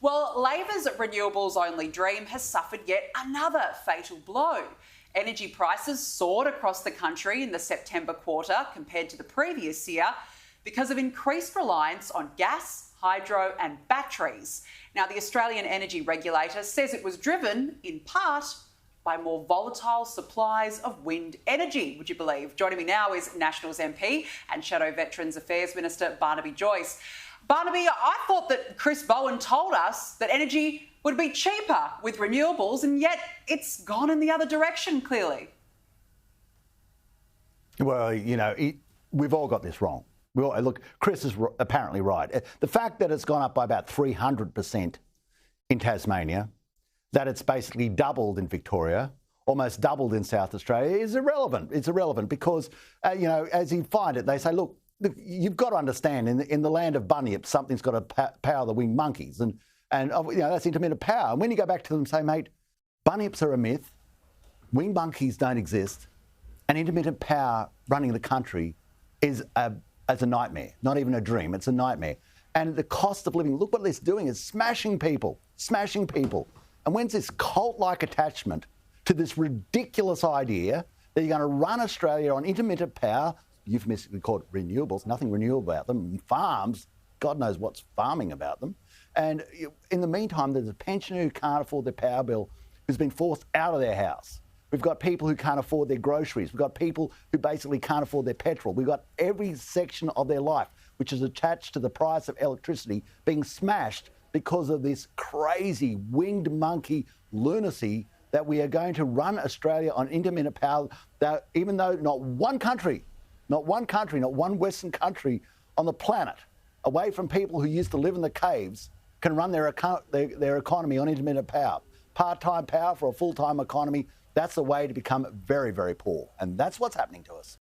Well, Labor's renewables-only dream has suffered yet another fatal blow. Energy prices soared across the country in the September quarter compared to the previous year because of increased reliance on gas, hydro and batteries. Now, the Australian Energy Regulator says it was driven, in part, by more volatile supplies of wind energy, would you believe? Joining me now is Nationals MP and Shadow Veterans Affairs Minister Barnaby Joyce. Barnaby, I thought that Chris Bowen told us that energy would be cheaper with renewables, and yet it's gone in the other direction, clearly. Well, you know, we've all got this wrong. Look, Chris is apparently right. The fact that it's gone up by about 300% in Tasmania, that it's basically doubled in Victoria, almost doubled in South Australia, is irrelevant. It's irrelevant because, you know, as you find it, they say, look, you've got to understand, in the land of bunyips, something's got to power the winged monkeys. And you know, that's intermittent power. And when you go back to them and say, mate, bunyips are a myth, winged monkeys don't exist, and intermittent power running the country is a nightmare, not even a dream, it's a nightmare. And the cost of living, look what it's doing, is smashing people. And when's this cult-like attachment to this ridiculous idea that you're going to run Australia on intermittent power, euphemistically called renewables, nothing renewable about them, farms, God knows what's farming about them. And in the meantime, there's a pensioner who can't afford their power bill who's been forced out of their house. We've got people who can't afford their groceries. We've got people who basically can't afford their petrol. We've got every section of their life, which is attached to the price of electricity, being smashed because of this crazy winged monkey lunacy that we are going to run Australia on intermittent power, that even though not one Western country on the planet, away from people who used to live in the caves, can run their economy on intermittent power. Part-time power for a full-time economy, that's the way to become very, very poor. And that's what's happening to us.